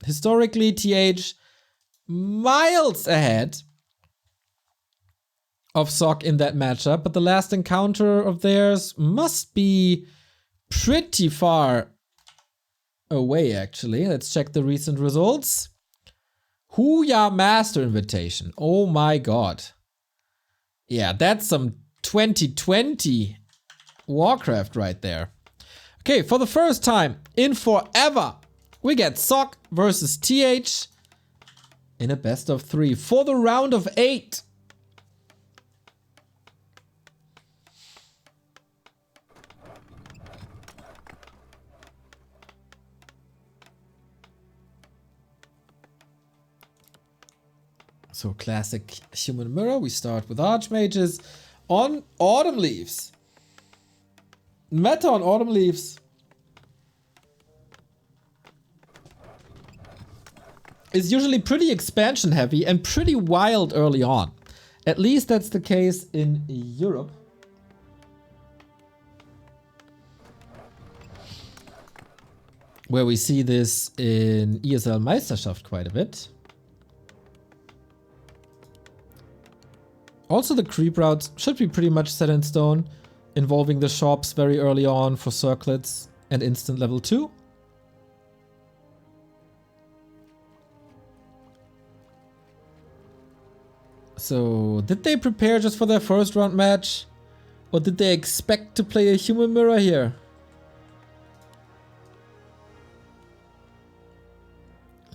match. Historically, TH miles ahead of SOC in that matchup, but the last encounter of theirs must be pretty far away, actually. Let's check the recent results. Huya Master Invitation. Oh my god. Yeah, that's some 2020 Warcraft right there. Okay, for the first time in forever, we get SOC versus TH in a best of 3 for the round of 8. So classic human mirror. We start with Archmages on Autumn Leaves. Meta on Autumn Leaves is usually pretty expansion heavy and pretty wild early on. At least that's the case in Europe. Where we see this in ESL Meisterschaft quite a bit. Also, the creep routes should be pretty much set in stone, involving the shops very early on for circlets and instant level 2. So, did they prepare just for their first round match? Or did they expect to play a human mirror here?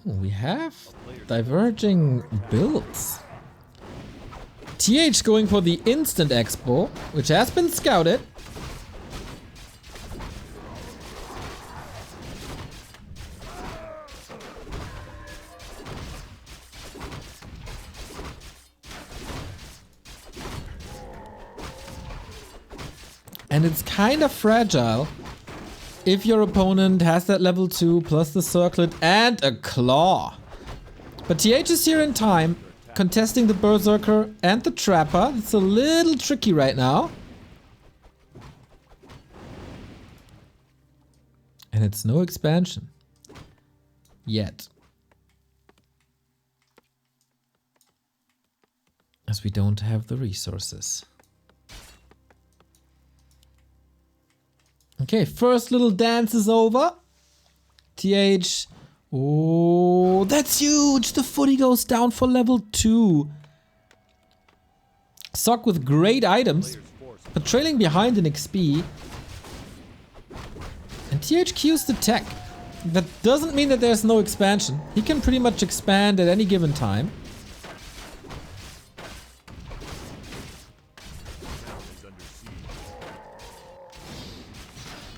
We have diverging builds. TH going for the instant expo, which has been scouted. And it's kind of fragile if your opponent has that level 2 plus the circlet and a claw. But TH is here in time, contesting the Berserker and the Trapper. It's a little tricky right now. And it's no expansion. Yet. As we don't have the resources. Okay, first little dance is over. TH. Oh, that's huge! The footy goes down for level 2. SOC with great items, but trailing behind in XP. And THQ's the tech. That doesn't mean that there's no expansion. He can pretty much expand at any given time.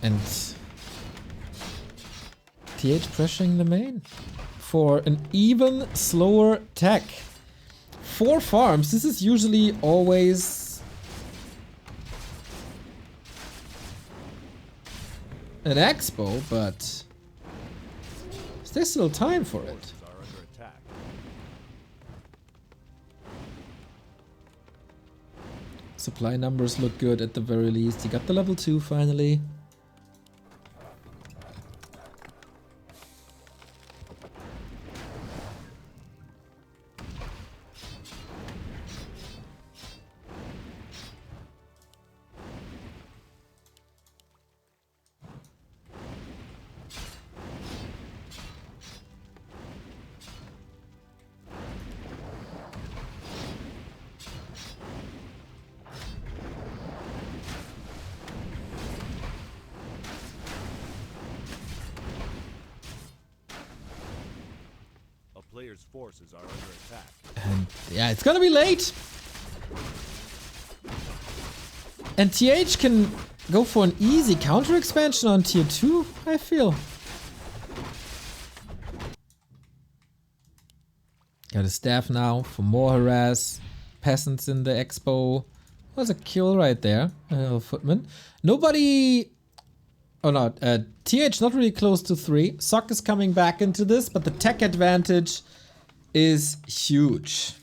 And TH pressuring the main for an even slower tech. 4 farms, this is usually always an expo, but is there still time for it? Supply numbers look good at the very least. He got the level 2 finally. Players' forces are under attack. And yeah, it's gonna be late. And TH can go for an easy counter expansion on tier 2, I feel. Got a staff now for more harass. Peasants in the expo. Was a kill right there. Footman. Nobody. Oh no, TH not really close to 3. SOC is coming back into this, but the tech advantage is huge.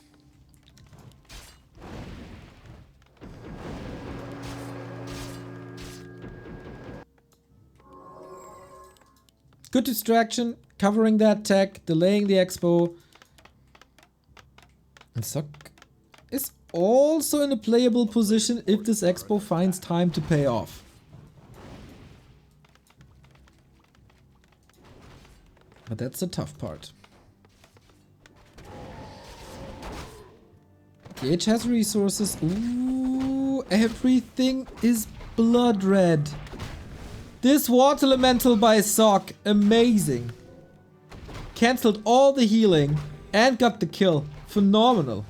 Good distraction, covering that tech, delaying the expo. And Sock is also in a playable position if this expo finds time to pay off. But that's the tough part. TH has resources. Ooh, everything is blood red. This water elemental by Sock, amazing. Cancelled all the healing and got the kill. Phenomenal.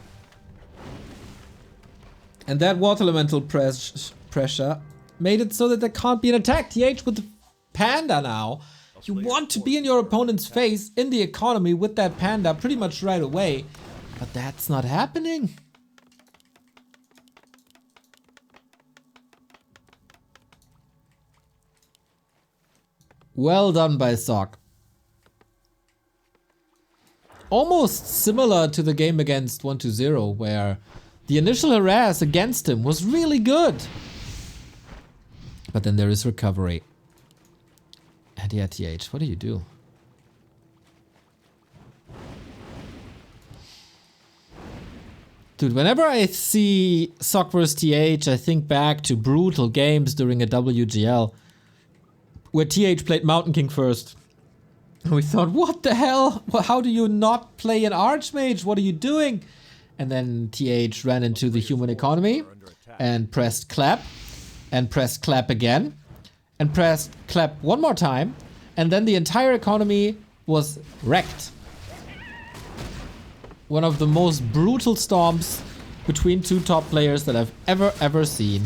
And that water elemental pressure made it so that there can't be an attack. TH with the panda now. You want to be in your opponent's face in the economy with that panda pretty much right away. But that's not happening. Well done by Sock. Almost similar to the game against 120, where the initial harass against him was really good. But then there is recovery. And yeah, TH, what do you do? Dude, whenever I see Sock vs TH, I think back to brutal games during a WGL where TH played Mountain King first. And we thought, what the hell? How do you not play an Archmage? What are you doing? And then TH ran into the human economy and pressed clap and pressed clap again and pressed clap one more time. And then the entire economy was wrecked. One of the most brutal storms between two top players that I've ever seen.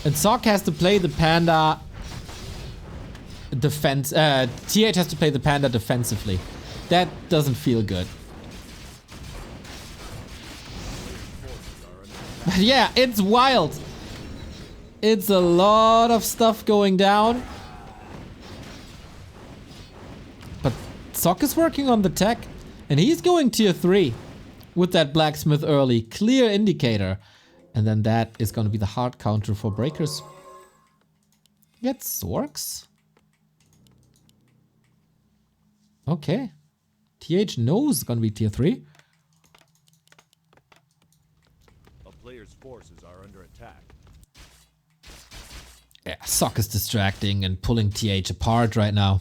And Sock has to play the panda defense. TH has to play the panda defensively. That doesn't feel good. But yeah, it's wild. It's a lot of stuff going down. But Sock is working on the tech. And he's going tier 3 with that blacksmith early. Clear indicator. And then that is going to be the hard counter for breakers. Get Zorks? Okay. TH knows it's going to be tier 3. A player's forces are under attack. Yeah, Sock is distracting and pulling TH apart right now.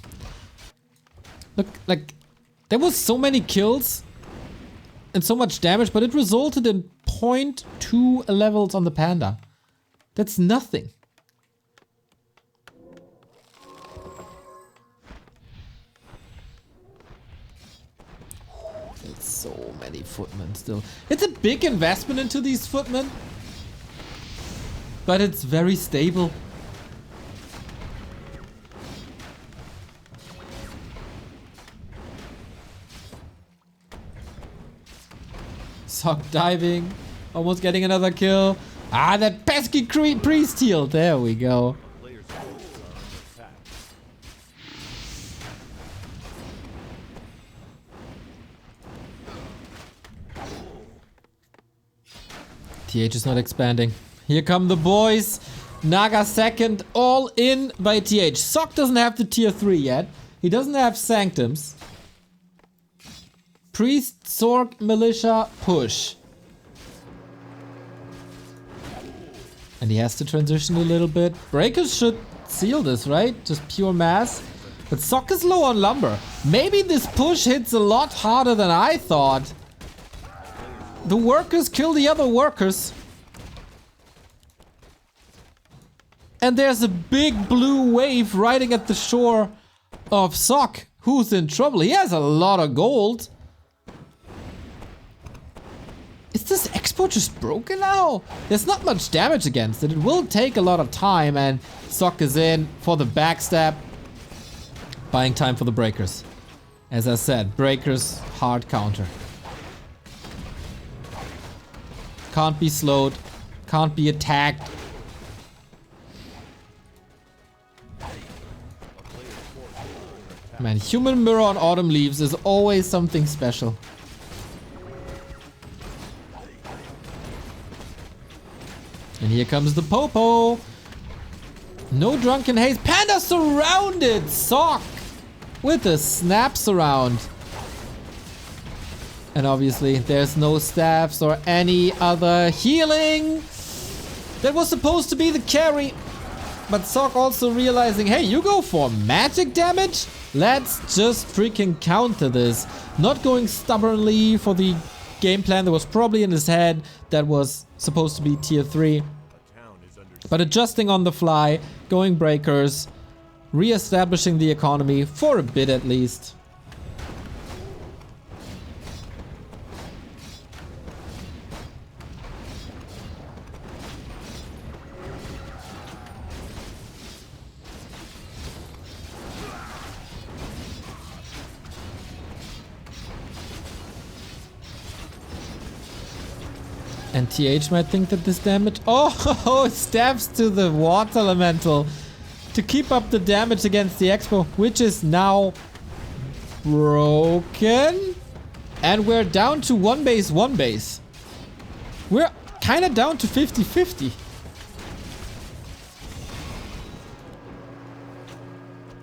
Look, like, there was so many kills and so much damage, but it resulted in 0.2 levels on the panda. That's nothing. There's so many footmen still. It's a big investment into these footmen, but it's very stable. Sock diving, almost getting another kill. Ah, that pesky priest heal. There we go. Player's forces are under attack. TH is not expanding. Here come the boys. Naga second, all in by TH. Sock doesn't have the tier 3 yet. He doesn't have sanctums. Priest, Sorg, Militia, push. And he has to transition a little bit. Breakers should seal this, right? Just pure mass. But Sock is low on lumber. Maybe this push hits a lot harder than I thought. The workers kill the other workers. And there's a big blue wave riding at the shore of Sock. Who's in trouble? He has a lot of gold. Is this expo just broken now? There's not much damage against it. It will take a lot of time, and Sock is in for the backstab. Buying time for the breakers. As I said, breakers, hard counter. Can't be slowed. Can't be attacked. Man, human mirror on autumn leaves is always something special. And here comes the Popo. No drunken haze. Panda surrounded. Sock with a snap surround. And obviously there's no staffs or any other healing. That was supposed to be the carry. But Sock also realizing, hey, you go for magic damage? Let's just freaking counter this. Not going stubbornly for the game plan that was probably in his head that was supposed to be tier 3. But adjusting on the fly, going breakers, re-establishing the economy for a bit at least. And TH might think that this damage... Oh, stabs to the water elemental to keep up the damage against the Expo, which is now broken. And we're down to 1 base, 1 base. We're kind of down to 50-50.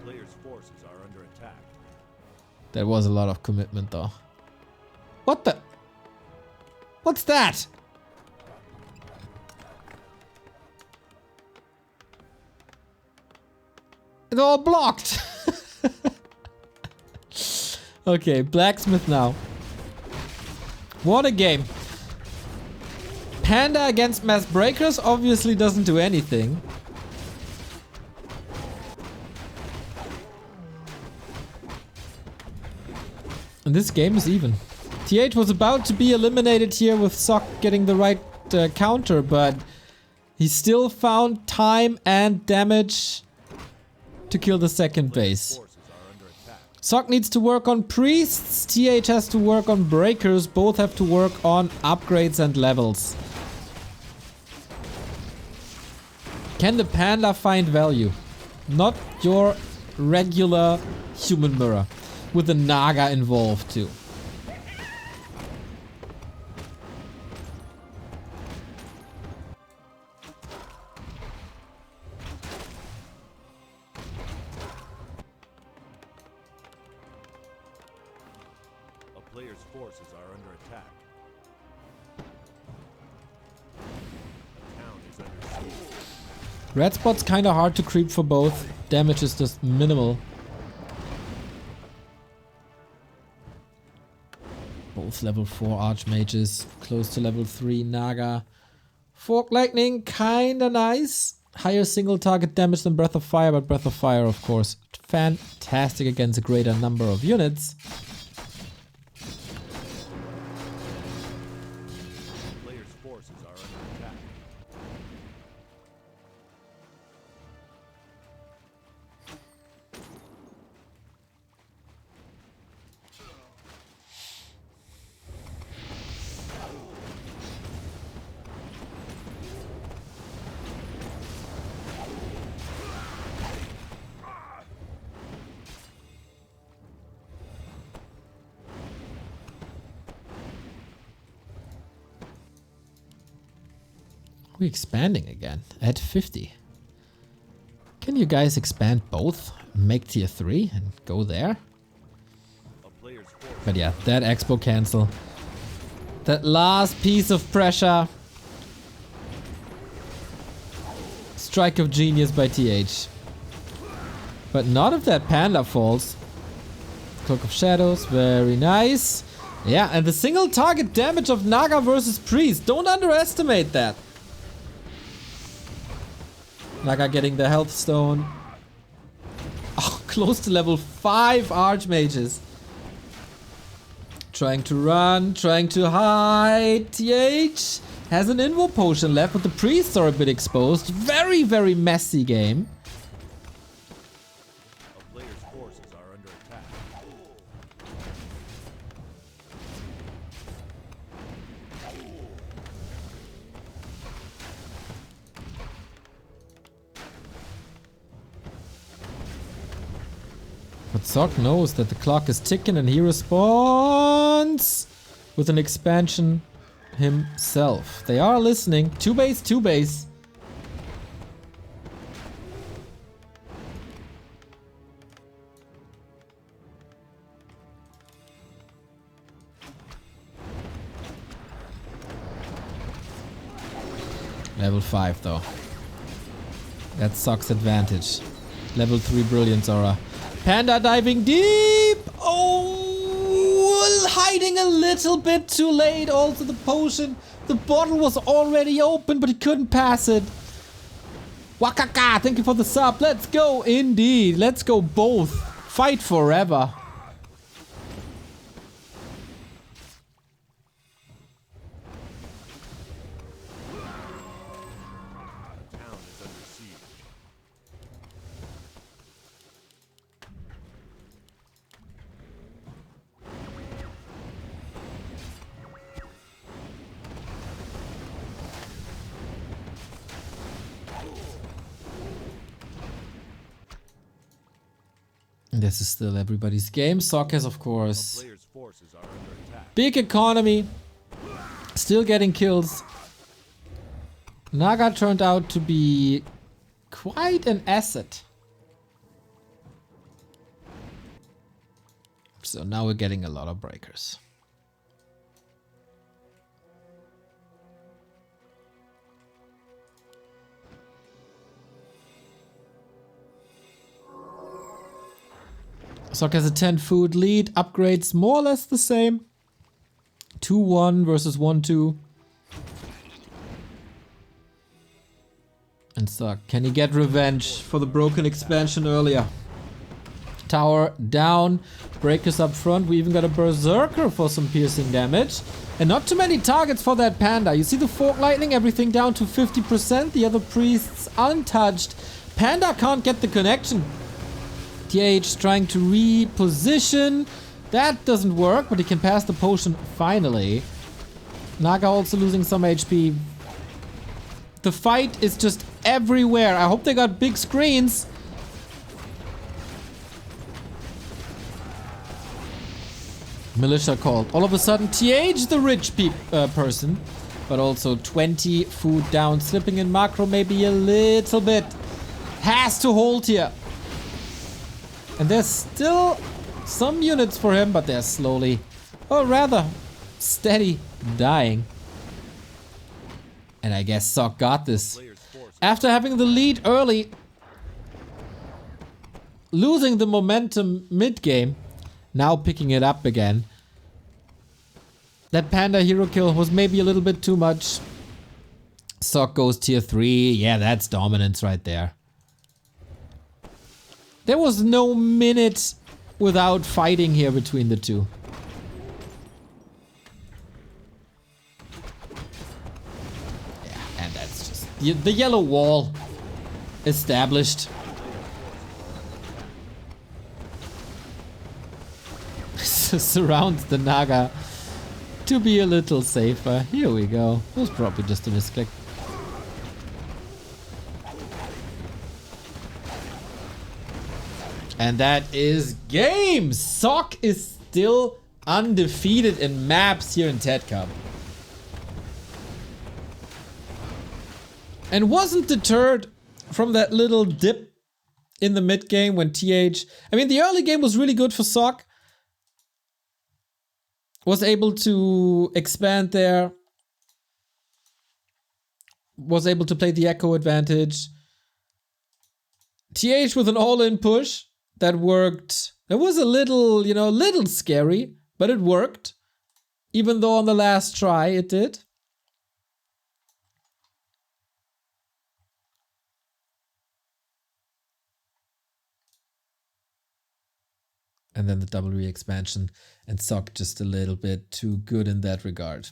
Players' forces are under attack. That was a lot of commitment though. What the... What's that? It's all blocked. Okay, blacksmith now. What a game. Panda against mass breakers obviously doesn't do anything. And this game is even. TH was about to be eliminated here with Sock getting the right counter, but he still found time and damage to kill the second base. Sock needs to work on priests, TH has to work on breakers, both have to work on upgrades and levels. Can the panda find value? Not your regular human mirror, with the Naga involved too. Players' forces are under attack. A town is under siege. Red spot's kinda hard to creep for both. Damage is just minimal. Both level 4 archmages, close to level 3 Naga. Fork lightning, kinda nice. Higher single target damage than Breath of Fire, but Breath of Fire, of course, fantastic against a greater number of units. We're expanding again at 50. Can you guys expand both? Make tier 3 and go there? But yeah, that expo cancel. That last piece of pressure. Strike of genius by TH. But not if that panda falls. Cloak of Shadows, very nice. Yeah, and the single target damage of Naga versus Priest. Don't underestimate that. Naga getting the health stone. Oh, close to level 5 archmages. Trying to run, trying to hide. TH has an invo potion left, but the priests are a bit exposed. Very, very messy game. A player's forces are under attack. But Sock knows that the clock is ticking and he responds with an expansion himself. They are listening. 2 base, 2 base. Level 5 though. That sucks advantage. Level 3 Brilliance Aura. Panda diving deep! Oh! Hiding a little bit too late. Also the potion. The bottle was already open, but he couldn't pass it. Wakaka! Thank you for the sub. Let's go, indeed. Let's go both. Fight forever. This is still everybody's game. Sok has, of course, big economy, still getting kills. Naga turned out to be quite an asset. So now we're getting a lot of breakers. Sok has a 10 food lead, upgrades more or less the same. 2-1 versus 1-2. And Sok, can he get revenge for the broken expansion earlier? Tower down, breakers up front. We even got a berserker for some piercing damage. And not too many targets for that panda. You see the fork lightning, everything down to 50%. The other priests untouched. Panda can't get the connection. TH trying to reposition. That doesn't work, but he can pass the potion finally. Naga also losing some HP. The fight is just everywhere. I hope they got big screens. Militia called. All of a sudden, TH the rich person. But also 20 food down. Slipping in macro maybe a little bit. Has to hold here. And there's still some units for him, but they're slowly, or rather, steady dying. And I guess Sok got this. After having the lead early, losing the momentum mid-game, now picking it up again. That panda hero kill was maybe a little bit too much. Sok goes tier 3. Yeah, that's dominance right there. There was no minute without fighting here between the two. Yeah, and that's just the yellow wall established. Surrounds the Naga to be a little safer. Here we go. It was probably just a misclick. And that is game! Sok is still undefeated in maps here in TeD Cup. And wasn't deterred from that little dip in the mid game when TH... I mean, the early game was really good for Sok. Was able to expand there. Was able to play the echo advantage. TH with an all-in push. That worked. It was a little, you know, a little scary, but it worked. Even though on the last try it did. And then the W expansion, and Sok just a little bit too good in that regard.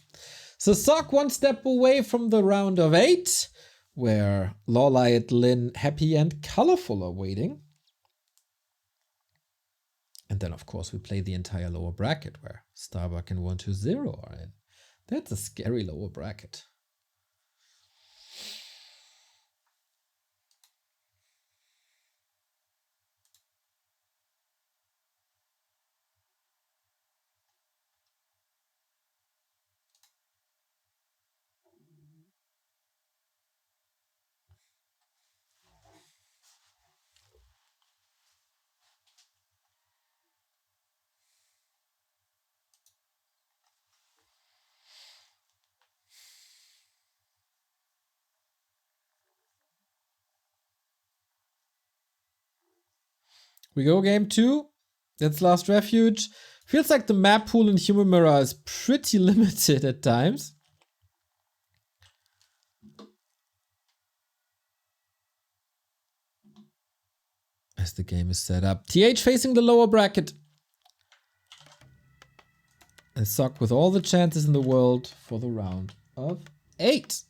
So Sok one step away from the round of 8, where Lawlight, Lin, Happy and Colorful are waiting. And then, of course, we play the entire lower bracket where Starbuck and 120 are in. That's a scary lower bracket. We go game 2. That's last refuge. Feels like the map pool in Human Mirror is pretty limited at times. As the game is set up. TH facing the lower bracket. And Sock with all the chances in the world for the round of 8.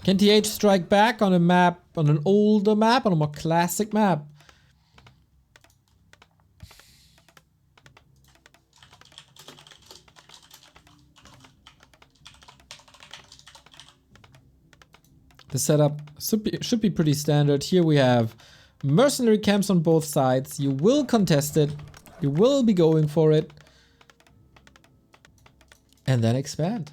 Can TH strike back on a map, on an older map, on a more classic map? The setup should be pretty standard. Here we have mercenary camps on both sides. You will contest it. You will be going for it. And then expand.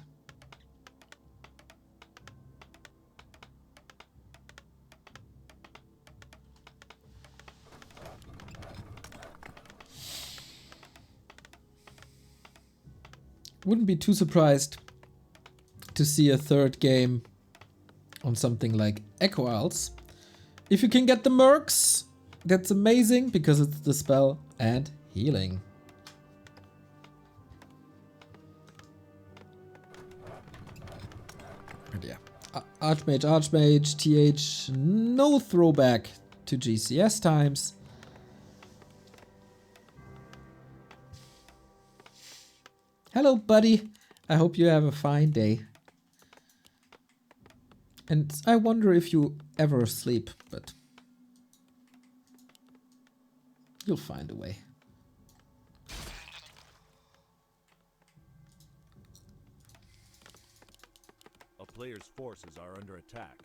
Wouldn't be too surprised to see a third game on something like Echo Isles. If you can get the mercs, that's amazing because it's the spell and healing. And yeah, Archmage, TH, no throwback to GCS times. Hello, buddy. I hope you have a fine day. And I wonder if you ever sleep, but you'll find a way. A player's forces are under attack.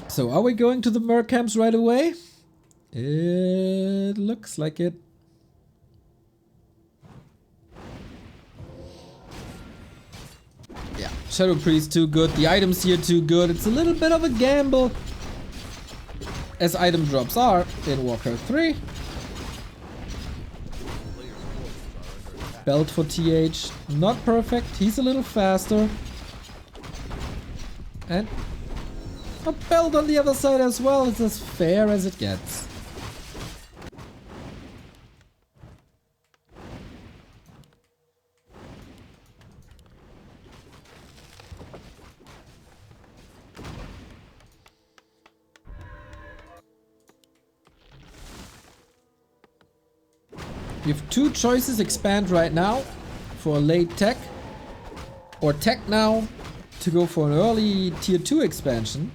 So are we going to the merc camps right away? It looks like it. Yeah, Shadow Priest too good. The items here too good. It's a little bit of a gamble, as item drops are in Warcraft 3. Belt for TH, not perfect. He's a little faster. And a belt on the other side as well. It's as fair as it gets. You have two choices: expand right now for a late tech, or tech now to go for an early tier 2 expansion.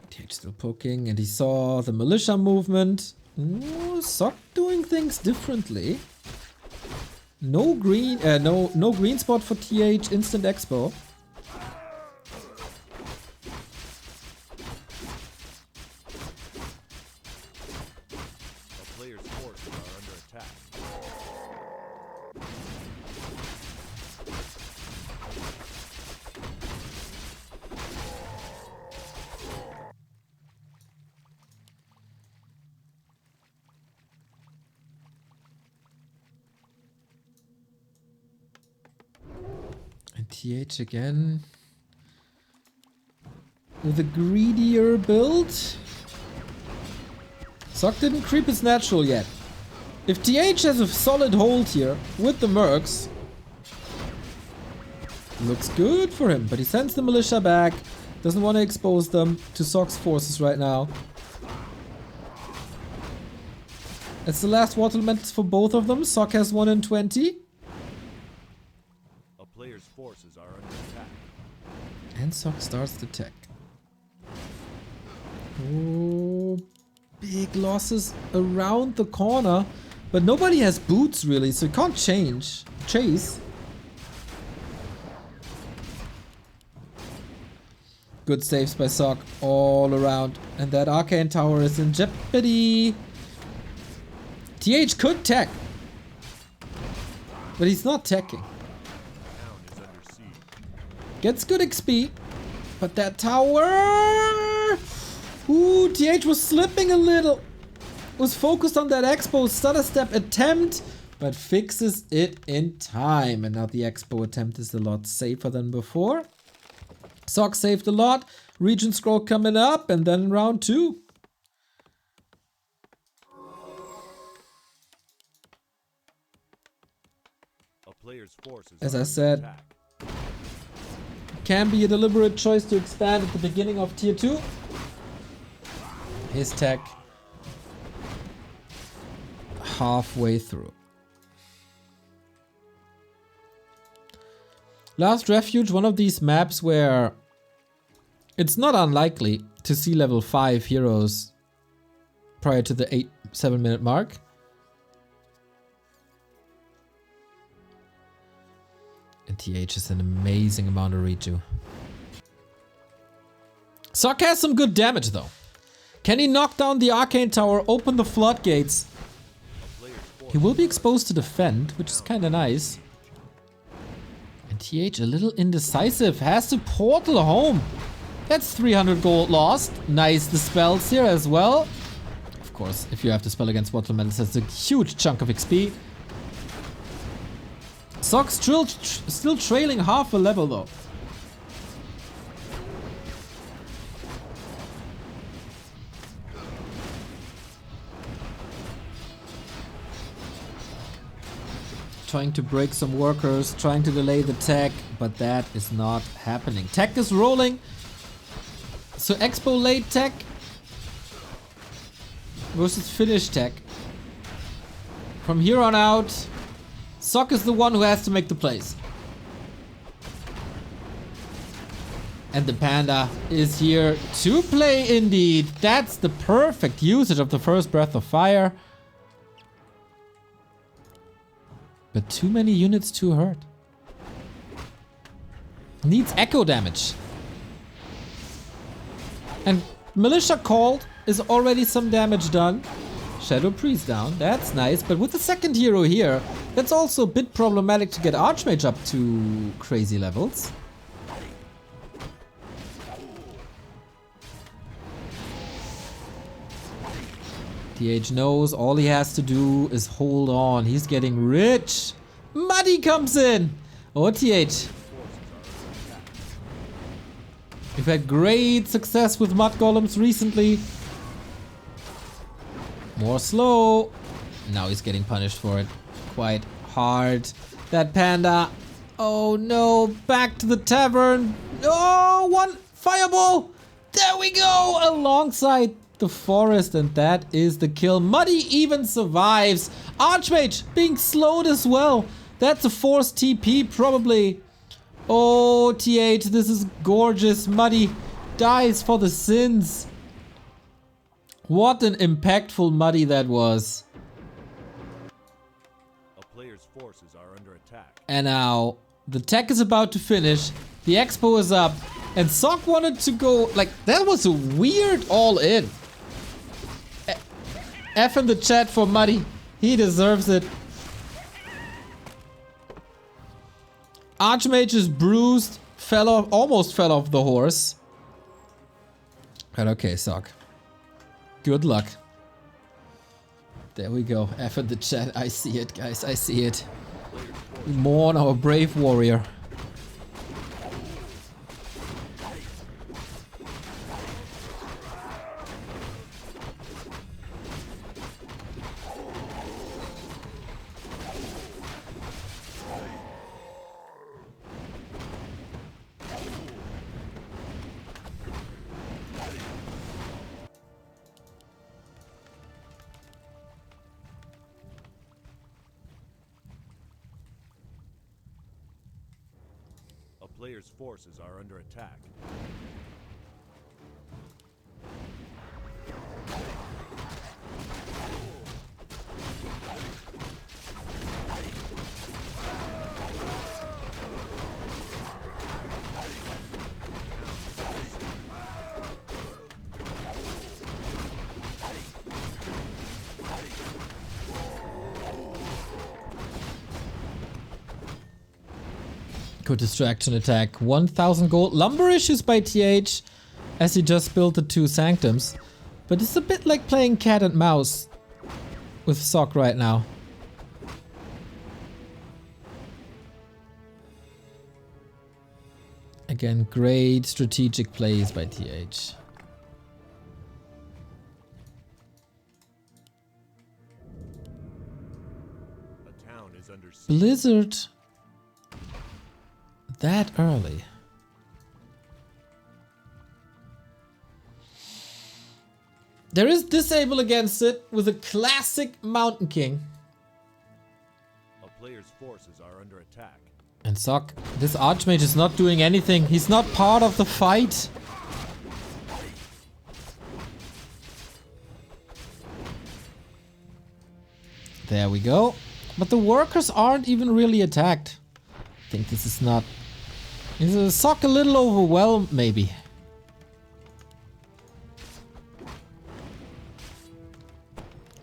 TH still poking, and he saw the militia movement. Ooh, Sock doing things differently. No green, no green spot for TH. Instant expo. TH again with a greedier build. Sock didn't creep his natural yet. If TH has a solid hold here with the mercs, looks good for him, but he sends the militia back. Doesn't want to expose them to Sock's forces right now. It's the last waterments for both of them. Sock has 1 in 20. Player's forces are under attack. And Sock starts the tech. Oh, big losses around the corner. But nobody has boots really, so he can't chase. Good saves by Sock all around. And that arcane tower is in jeopardy. TH could tech. But he's not teching. Gets good XP, but that tower... Ooh, TH was slipping a little. Was focused on that expo stutter step attempt. but fixes it in time. And now the Expo attempt is a lot safer than before. Sock saved a lot. Region scroll coming up, and then round 2. A player's forces As are I under said, attack. can be a deliberate choice to expand at the beginning of tier 2. His tech halfway through. Last Refuge, one of these maps where it's not unlikely to see level 5 heroes prior to the 7 minute mark. And TH is an amazing amount of redo. Sock has some good damage though. Can he knock down the Arcane Tower, open the floodgates? He will be exposed to defend, which is kind of nice. And TH a little indecisive, has to portal home. That's 300 gold lost. Nice dispels here as well. Of course, if you have to spell against water metals, that's a huge chunk of XP. Sock still trailing half a level though. Trying to break some workers, trying to delay the tech, but that is not happening. Tech is rolling. So Expo late tech versus finish tech. From here on out, Sock is the one who has to make the plays. And the Panda is here to play indeed. That's the perfect usage of the first Breath of Fire. But too many units to hurt. Needs echo damage. And Militia called is already some damage done. Shadow Priest down, that's nice. But with the second hero here, that's also a bit problematic to get Archmage up to crazy levels. TH knows all he has to do is hold on. He's getting rich. Muddy comes in. Oh, TH. We've had great success with mud golems recently. More slow. Now he's getting punished for it quite hard. That Panda. Oh no, back to the tavern. Oh, one fireball. There we go, alongside the forest, and that is the kill. Muddy even survives. Archmage being slowed as well. That's a forced TP probably. Oh, TH, this is gorgeous. Muddy dies for the sins. What an impactful Muddy that was. A player's forces are under attack. And now the tech is about to finish. The Expo is up. And Sock wanted to go, like, that was a weird all-in. F in the chat for Muddy. He deserves it. Archmage is bruised. Fell off, almost fell off the horse. But okay, Sock. Good luck. There we go. F in the chat. I see it, guys. I see it. Mourn our brave warrior. A player's forces are under attack. Good distraction attack. 1000 gold. Lumber issues by TH as he just built the 2 sanctums. But it's a bit like playing cat and mouse with Sock right now. Again, great strategic plays by TH. A town is under siege. Blizzard that early. There is disable against it with a classic Mountain King. A player's forces are under attack. And Sock, this Archmage is not doing anything. He's not part of the fight. There we go. But the workers aren't even really attacked. I think this is not... Is a Sock a little overwhelmed, maybe?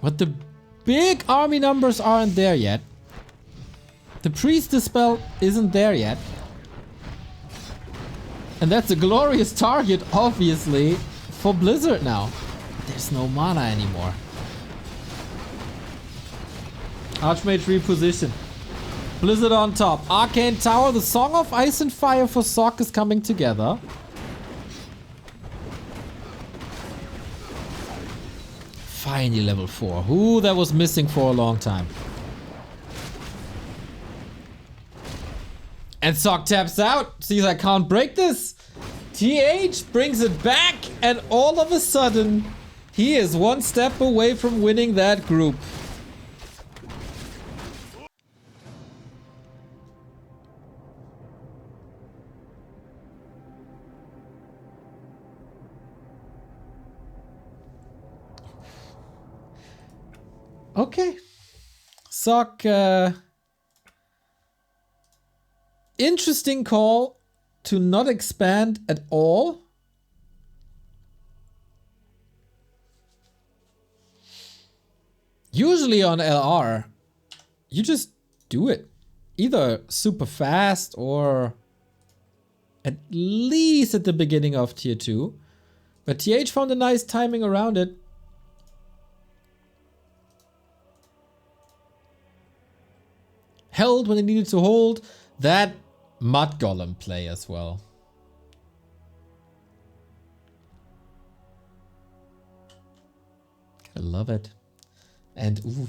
But the big army numbers aren't there yet. The priest dispel isn't there yet. And that's a glorious target, obviously, for Blizzard now. There's no mana anymore. Archmage reposition. Blizzard on top. Arcane Tower, the Song of Ice and Fire for Sock is coming together. Finally level 4. Ooh, that was missing for a long time. And Sock taps out. Sees I can't break this. TH brings it back, and all of a sudden, he is one step away from winning that group. Okay. Sock, interesting call to not expand at all. Usually on LR, you just do it. Either super fast or at least at the beginning of tier 2. But TH found a nice timing around it. Held when it needed to hold. That Mud Golem play as well. I love it. And ooh,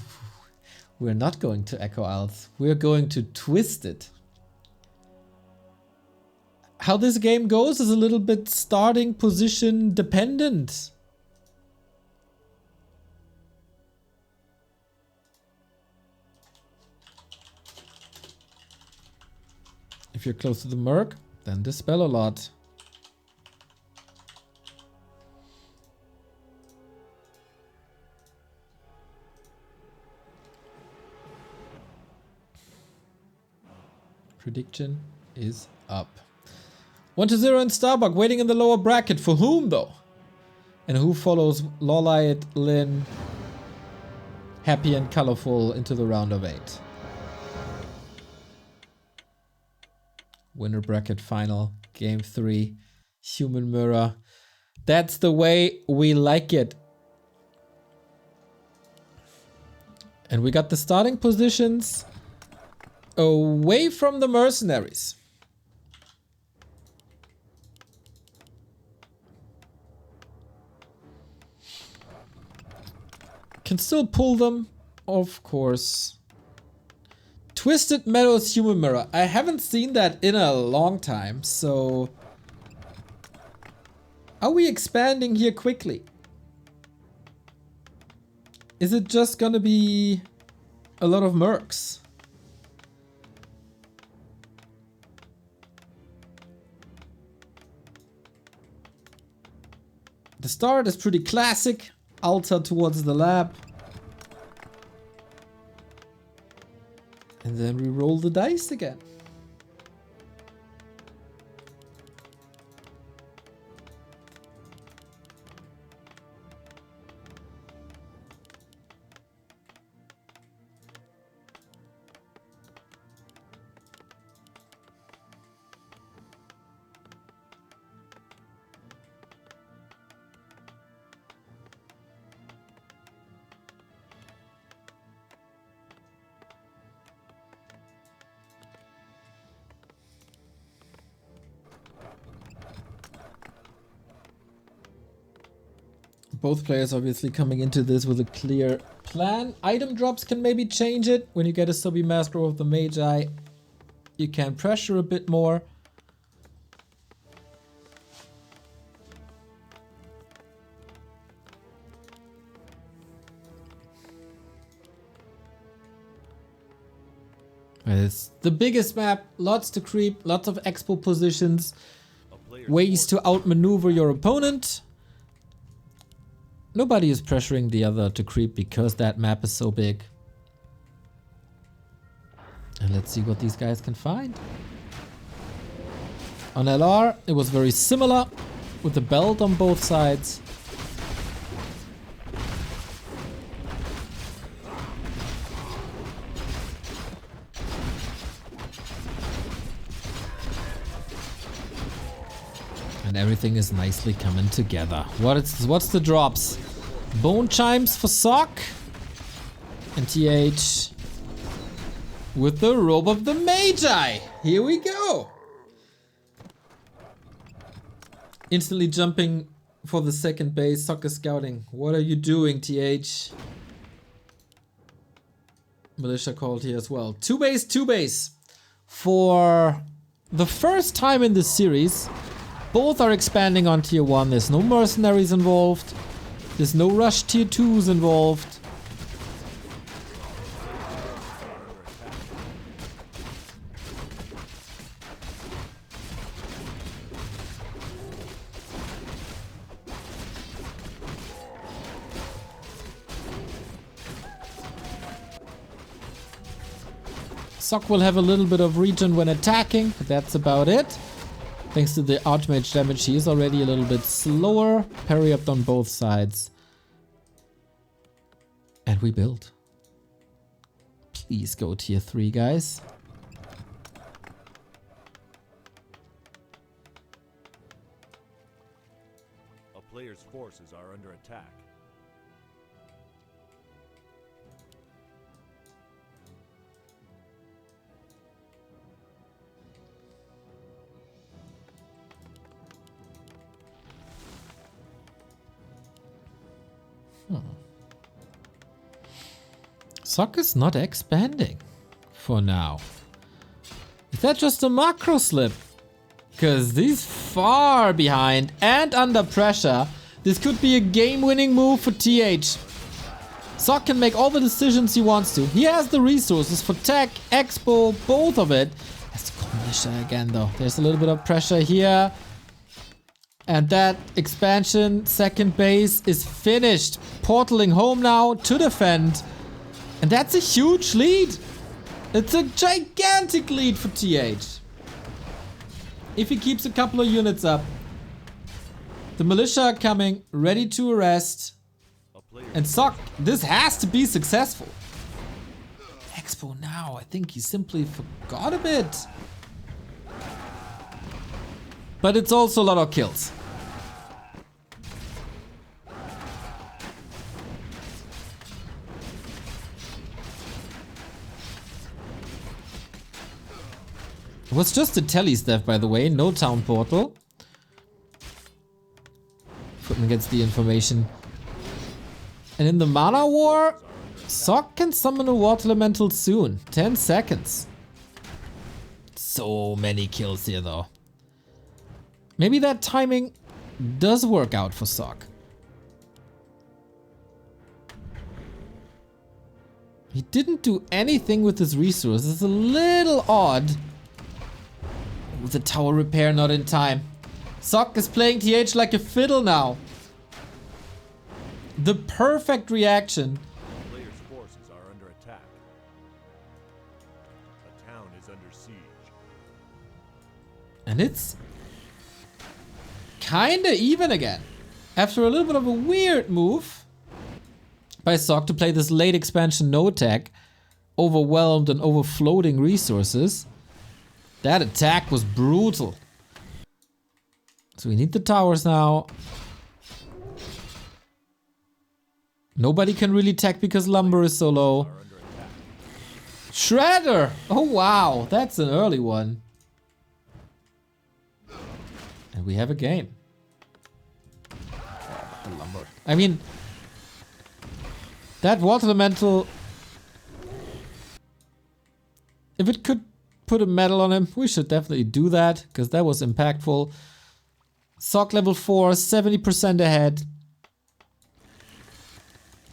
we're not going to Echo Isles. We're going to twist it. How this game goes is a little bit starting position dependent. If you're close to the Merc, then dispel a lot. Prediction is up. 1-0 in Starbuck, waiting in the lower bracket. For whom though? And who follows Lolite, Lin, happy and colorful into the round of 8? Winner bracket final, game 3, human mirror. That's the way we like it. And we got the starting positions away from the mercenaries. Can still pull them, of course. Twisted Meadows human mirror. I haven't seen that in a long time, so... Are we expanding here quickly? Is it just gonna be a lot of mercs? The start is pretty classic. Altar towards the lab. And then we roll the dice again. Both players obviously coming into this with a clear plan. Item drops can maybe change it. When you get a Semi-Master of the Magi, you can pressure a bit more. It's the biggest map, lots to creep, lots of expo positions, ways to outmaneuver your opponent. Nobody is pressuring the other to creep because that map is so big. And let's see what these guys can find. On LR, it was very similar with the belt on both sides. And everything is nicely coming together. What's the drops? Bone chimes for Sock. And TH with the robe of the Magi. Here we go. Instantly jumping for the second base. Sock is scouting. What are you doing, TH? Militia called here as well. Two base. For the first time in this series, both are expanding on tier 1. There's no mercenaries involved. There's no rush tier 2s involved. Sock will have a little bit of regen when attacking, but that's about it. Thanks to the Archmage damage, he is already a little bit slower. Parry up on both sides. And we build. Please go tier 3, guys. A player's forces are under attack. Sock is not expanding for now. Is that just a macro slip? Because he's far behind and under pressure. This could be a game-winning move for TH. Sock can make all the decisions he wants to. He has the resources for tech, expo, both of it. Has to go militia again though. There's a little bit of pressure here. And that expansion, second base, is finished. Portaling home now to defend. And that's a huge lead. It's a gigantic lead for TH. If he keeps a couple of units up. The militia are coming, ready to arrest. And Sock, this has to be successful. Expo now, I think he simply forgot a bit. But it's also a lot of kills. It was just a tele staff, by the way, no town portal. Footman gets the information. And in the mana war, Sock can summon a water elemental soon. 10 seconds. So many kills here though. Maybe that timing does work out for Sock. He didn't do anything with his resources. It's a little odd. With the tower repair not in time. Sock is playing TH like a fiddle now. The perfect reaction. The player's forces are under attack. A town is under siege. And it's kinda even again. After a little bit of a weird move by Sock to play this late expansion no tech, overwhelmed and overfloating resources. That attack was brutal. So we need the towers now. Nobody can really tech because lumber is so low. Shredder! Oh wow, that's an early one. And we have a game. The lumber. I mean, that water elemental, if it could put a medal on him, we should definitely do that, because that was impactful. Sock level 4, 70% ahead.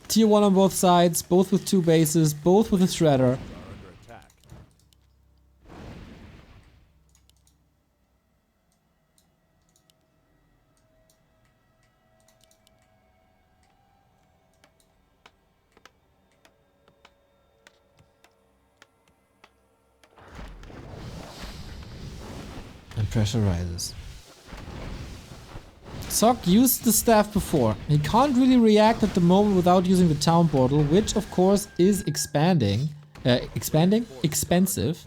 Tier 1 on both sides, both with 2 bases, both with a shredder. And pressure rises. Sock used the staff before. He can't really react at the moment without using the town portal, which of course is expanding. Expensive.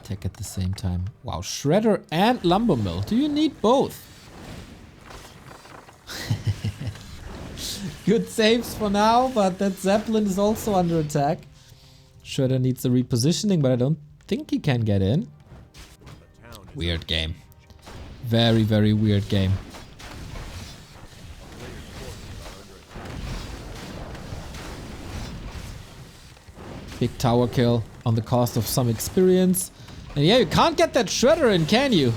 Attack at the same time. Wow, shredder and lumber mill. Do you need both? Good saves for now, but that Zeppelin is also under attack. Shredder needs a repositioning, but I don't think he can get in. Weird game. Very, very weird game. Big tower kill on the cost of some experience. And yeah, you can't get that shredder in, can you?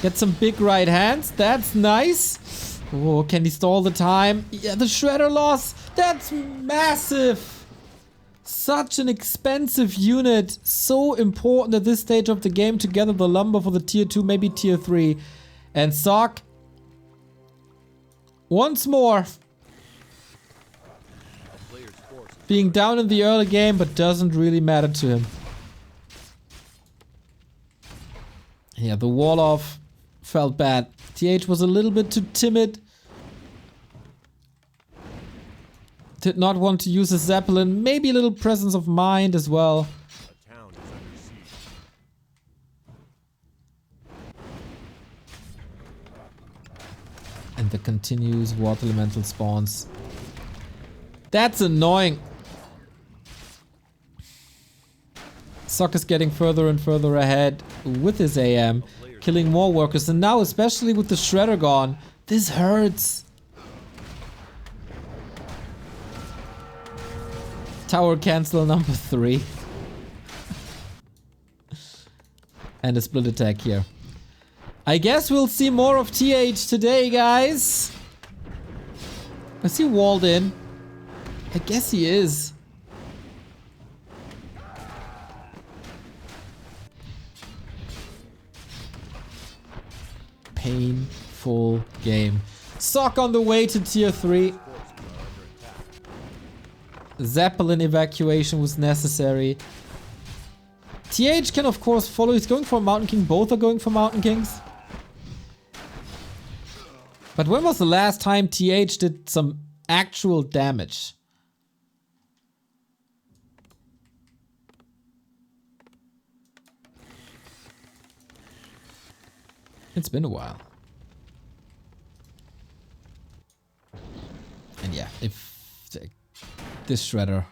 Get some big right hands. That's nice. Oh, can he stall the time? Yeah, the shredder loss. That's massive. Such an expensive unit. So important at this stage of the game to gather the lumber for the tier 2, maybe tier 3. And Sock, once more, being down in the early game, but doesn't really matter to him. Yeah, the wall off felt bad. TH was a little bit too timid. Did not want to use a Zeppelin. Maybe a little presence of mind as well. A town is under siege. And the continuous water elemental spawns. That's annoying. Sock is getting further and further ahead with his AM, killing more workers, and now especially with the shredder gone, this hurts. Tower cancel number 3. And a split attack here. I guess we'll see more of TH today, guys. Is he walled in? I guess he is. Painful game. Sock on the way to tier 3. Zeppelin evacuation was necessary. TH can of course follow. He's going for a Mountain King. Both are going for Mountain Kings. But when was the last time TH did some actual damage? It's been a while. And yeah, if this shredder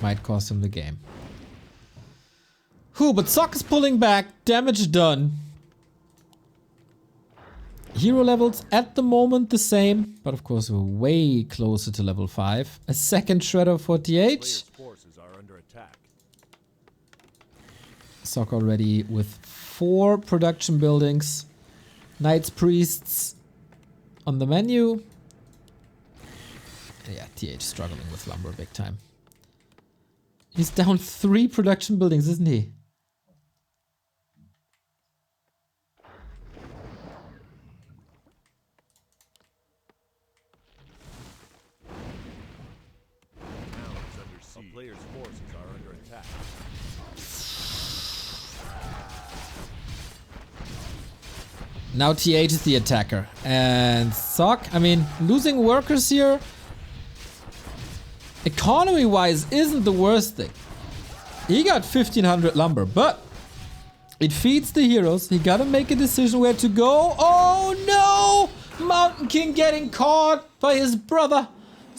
might cost him the game. Whew, but Sock is pulling back. Damage done. Hero levels at the moment the same, but of course we're way closer to level 5. A second shredder for TH. Sock already with 4 production buildings. Knights, priests on the menu. Yeah, TH struggling with lumber big time. He's down 3 production buildings, isn't he? Players' forces are under attack. Now TH is the attacker. And Sock, I mean, losing workers here, economy-wise, isn't the worst thing. He got 1500 lumber, but it feeds the heroes. He gotta make a decision where to go. Oh no! Mountain King getting caught by his brother.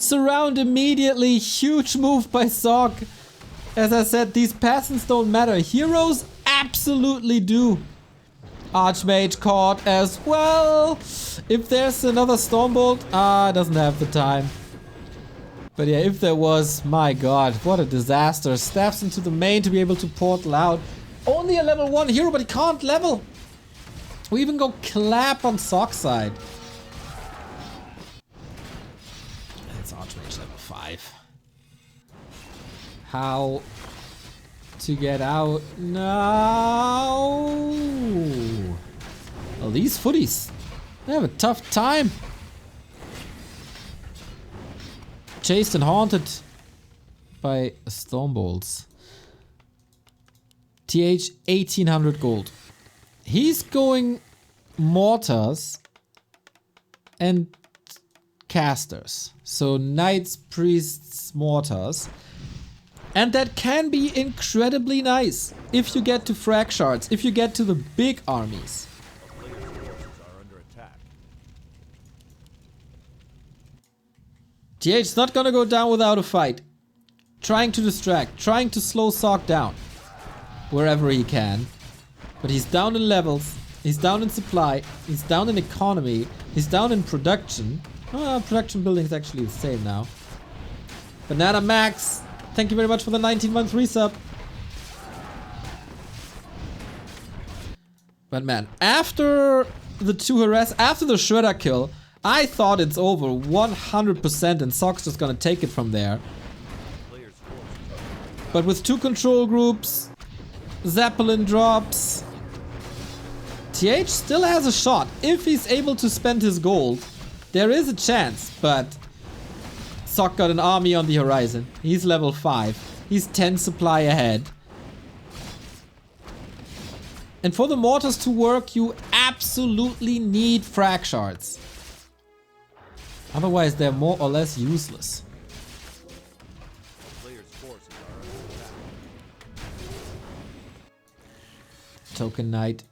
Surround immediately. Huge move by Sock. As I said, these peasants don't matter. Heroes absolutely do. Archmage caught as well. If there's another Stormbolt, doesn't have the time. But yeah, if there was, my god, what a disaster. Staffs into the main to be able to portal out. Only a level 1 hero, but he can't level. We even go clap on Sock side. It's Archmage level 5. How to get out now? Well, these footies, they have a tough time. Chased and haunted by Stormbolts. TH 1800 gold. He's going mortars and casters. So knights, priests, mortars. And that can be incredibly nice if you get to frag shards, if you get to the big armies. TH's not gonna go down without a fight. Trying to distract, trying to slow Sock down wherever he can. But he's down in levels, he's down in supply, he's down in economy, he's down in production. Production building is actually the same now. Banana Max, thank you very much for the 19-month resub. But man, after the 2 harass, after the Shredder kill, I thought it's over 100% and Sock's just gonna take it from there. But with 2 control groups, Zeppelin drops, TH still has a shot. If he's able to spend his gold, there is a chance, but Sock got an army on the horizon. He's level 5. He's 10 supply ahead. And for the mortars to work, you absolutely need frag shards. Otherwise, they're more or less useless. Token Knight.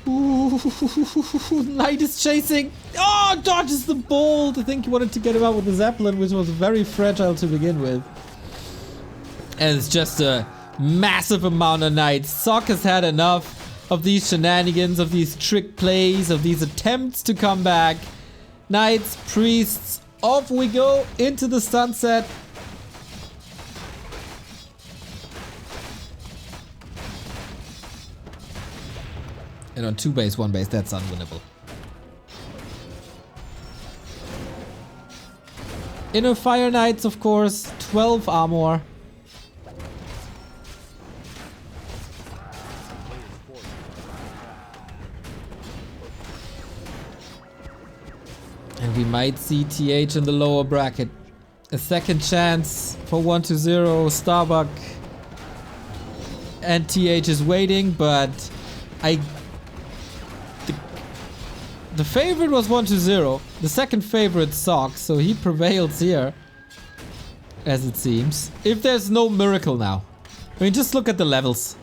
Ooh, Knight is chasing. Oh, dodges the bolt. I think he wanted to get him out with the Zeppelin, which was very fragile to begin with. And it's just a massive amount of Knights. Sock has had enough of these shenanigans, of these trick plays, of these attempts to come back. Knights, priests, off we go into the sunset. And on 2 base, 1 base, that's unwinnable. Inner Fire Knights, of course, 12 armor. And we might see TH in the lower bracket. A second chance for 1-0 Starbuck. And TH is waiting, but the favorite was 1-0. The second favorite Sock, so he prevails here. As it seems. If there's no miracle now. I mean, just look at the levels.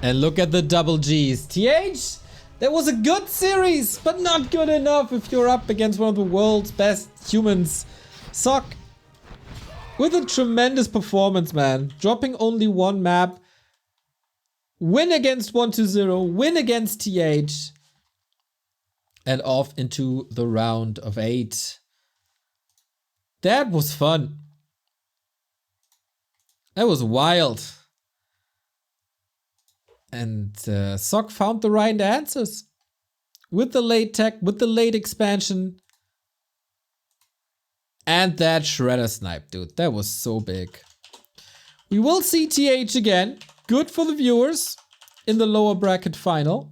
And look at the double Gs. TH, that was a good series, but not good enough if you're up against one of the world's best humans. Sock, with a tremendous performance, man. Dropping only 1 map. Win against 1-0, win against TH, and off into the round of 8. That was fun. That was wild. And Sock found the right answers. With the late tech, with the late expansion. And that Shredder snipe, dude. That was so big. We will see TH again. Good for the viewers in the lower bracket final,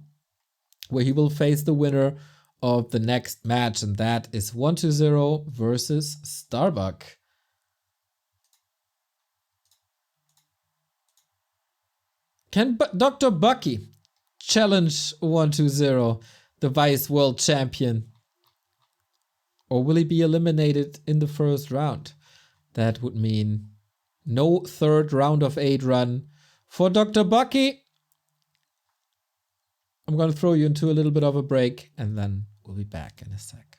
where he will face the winner of the next match, and that is 1-0 versus Starbuck. Can Dr. Bucky challenge 120, the Vice World Champion? Or will he be eliminated in the first round? That would mean no third round of 8 run for Dr. Bucky. I'm gonna throw you into a little bit of a break and then we'll be back in a sec.